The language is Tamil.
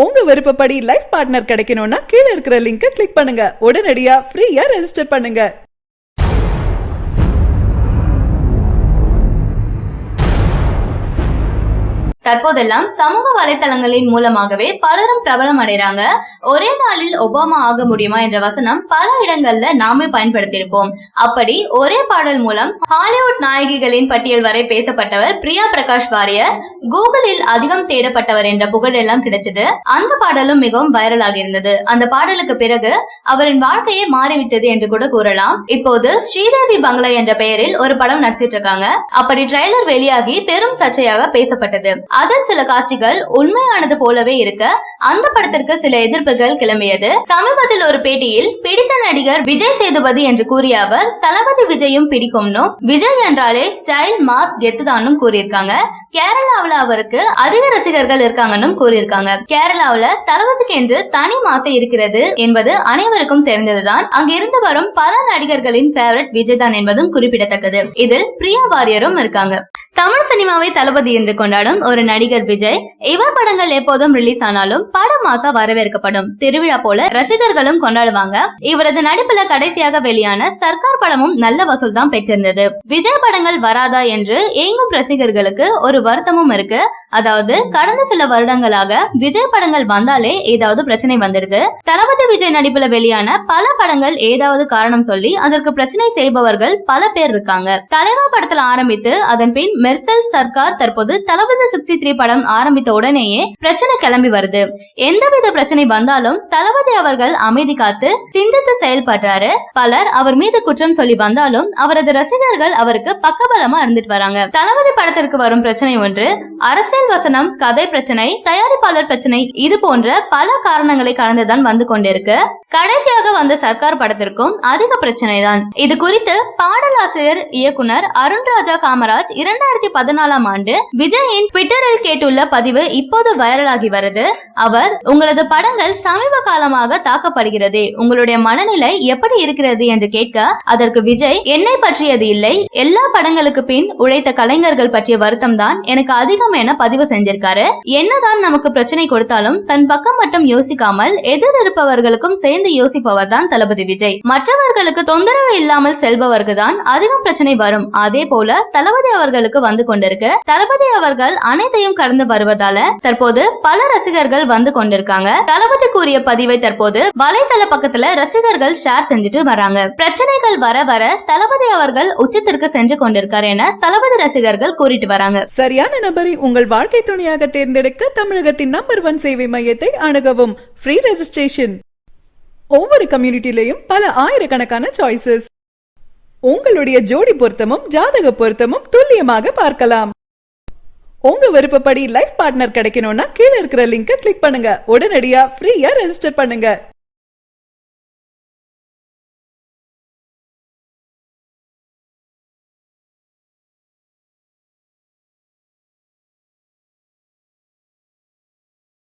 உங்க விருப்பப்படி லைஃப் பார்ட்னர் கிடைக்கணும்னா கீழ இருக்கிற லிங்கை கிளிக் பண்ணுங்க. உடனடியா ஃப்ரீயா ரெஜிஸ்டர் பண்ணுங்க. தற்போதெல்லாம் சமூக வலைதளங்களின் மூலமாகவே பலரும் பிரபலம் அடைறாங்க. ஒரே நாளில் ஒபாமா ஆக முடியுமா என்ற வசனம் பல இடங்கள்ல நாமே பயன்படுத்தியிருப்போம். அப்படி ஒரே பாடல் மூலம் ஹாலிவுட் நாயகிகளின் பட்டியல் வரை பேசப்பட்டவர் பிரியா பிரகாஷ் வாரியர். கூகுளில் அதிகம் தேடப்பட்டவர் என்ற புகழ் எல்லாம் கிடைச்சது. அந்த பாடலும் மிகவும் வைரலாக இருந்தது. அந்த பாடலுக்கு பிறகு அவரின் வாழ்க்கையே மாறிவிட்டது என்று கூட கூறலாம். இப்போது ஸ்ரீதேவி பங்களா என்ற பெயரில் ஒரு படம் நடிச்சிட்டு இருக்காங்க. அப்படி ட்ரெய்லர் வெளியாகி பெரும் சர்ச்சையாக பேசப்பட்டது. அதில் சில காட்சிகள் உண்மையானது போலவே இருக்க அந்த படத்திற்கு சில எதிர்ப்புகள் கிளம்பியது. சமீபத்தில் ஒரு பேட்டியில் பிடித்த நடிகர் விஜய் சேதுபதி என்று கூறிய அவர் தளபதி விஜயும் பிடிக்கும்னு, விஜய் என்றாலே ஸ்டைல் மாஸ் கெத்துதானும் கூறியிருக்காங்க. கேரளாவில் அவருக்கு அதிக ரசிகர்கள் இருக்காங்கன்னு கூறியிருக்காங்க. கேரளாவில் தளபதிக்கு என்று தனி மாசை இருக்கிறது என்பது அனைவருக்கும் தெரிந்ததுதான். அங்கிருந்து வரும் பல நடிகர்களின் ஃபேவரட் விஜய் தான் என்பதும் குறிப்பிடத்தக்கது. இதில் பிரியா வாரியரும் இருக்காங்க. தமிழ் சினிமாவை தளபதி என்று கொண்டாடும் ஒரு நடிகர் விஜய். இவர் படங்கள் எப்போதும் ரிலீஸ் ஆனாலும் படம் மாசா வரவேற்கப்படும். திருவிழா போல ரசிகர்களும் கொண்டாடுவாங்க. இவரது நடிப்புல கடைசியாக வெளியான சர்க்கார் படமும் நல்ல வசூல் தான் பெற்றிருந்தது. விஜய் படங்கள் வராதா என்று ஏங்கும் ரசிகர்களுக்கு ஒரு வருத்தமும் இருக்கு. அதாவது கடந்த சில வருடங்களாக விஜய் படங்கள் வந்தாலே ஏதாவது பிரச்சனை வந்துடுது. தளபதி விஜய் நடிப்புல வெளியான பல படங்கள் ஏதாவது காரணம் சொல்லி அதற்கு பிரச்சனை செய்பவர்கள் பல பேர் இருக்காங்க. தலைவா படத்துல ஆரம்பித்து அதன் பின் மெர்சல் சர்க்கார், தற்போது தளபதி 63 படம் ஆரம்பித்த உடனேயே பிரச்சனை கிளம்பி வருது. எந்தவித பிரச்சனை வந்தாலும் தளபதி அவர்கள் அமைதி காத்து சிந்தித்து செயல்படுறாரு. பலர் அவர் மீது குற்றம் சொல்லி வந்தாலும் அவரது ரசிகர்கள் அவருக்கு பக்கபலமா இருந்துட்டு வராங்க. தளபதி படத்திற்கு வரும் பிரச்சனை ஒன்று, அரசியல் வசனம், கதை பிரச்சனை, தயாரிப்பாளர் பிரச்சனை, இது போன்ற பல காரணங்களை கடந்துதான் வந்து கொண்டிருக்கு. கடைசியாக வந்த சர்க்கார் படத்திற்கும் அதிக பிரச்சனை தான். இது குறித்து பாடலாசிரியர் இயக்குனர் அருண்ராஜா காமராஜ் 2014ஆம் ஆண்டு விஜயின் ட்விட்டரில் கேட்டுள்ள பதிவு இப்போது வைரலாகி வருது. அவர், உங்களது படங்கள் சமீப காலமாக தாக்கப்படுகிறது, உங்களுடைய மனநிலை எப்படி இருக்கிறது என்று கேட்க, அதற்கு விஜய், என்னை பற்றியது இல்லை, எல்லா படங்களுக்கு பின் உழைத்த கலைஞர்கள் பற்றிய வருத்தம் தான் எனக்கு அதிகம் என பதிவு செஞ்சிருக்காரு. என்னதான் நமக்கு பிரச்சனை கொடுத்தாலும் தன் பக்கம் மட்டும் யோசிக்காமல் எதிர் இருப்பவர்களுக்கும் சேர்ந்து யோசிப்பவர் தான் தளபதி விஜய். மற்றவர்களுக்கு தொந்தரவு இல்லாமல் செல்பவர்கள் தான் அதிகம் பிரச்சனை வரும். அதே போல தளபதி அவர்களுக்கு வந்து கொண்டிருக்கு. தளபதி அவர்கள் அனைத்தையும் கடந்து வருவதால தற்போது பல ரசிகர்கள் வந்து கொண்டிருக்காங்க. தளபதி கூறிய பதிவை தற்போது வலைதள பக்கத்துல ரசிகர்கள் ஷேர் செஞ்சுட்டு வராங்க. பிரச்சனைகள் வர வர தளபதி அவர்கள் உச்சத்திற்கு சென்று கொண்டிருக்கார் என தளபதி ரசிகர்கள் கூறிட்டு வராங்க. சரியான நபரை உங்கள் வாழ்க்கை துணையாக தேர்ந்தெடுக்க தமிழகத்தின் நம்பர் 1 சேவை மையத்தை அணுகவும். Free registration. ஒவ்வொரு கம்யூனிட்டிலையும் பல ஆயிரக்கணக்கான சாய்ஸஸ். உங்களுடைய ஜோடி பொருத்தமும் ஜாதக பொருத்தமும் துல்லியமாக பார்க்கலாம். உங்க விருப்பப்படி லைஃப் பார்ட்னர் கிடைக்கணும்னா கீழ இருக்கிற லிங்கை கிளிக் பண்ணுங்க. உடனடியா ஃப்ரீயா ரெஜிஸ்டர் பண்ணுங்க.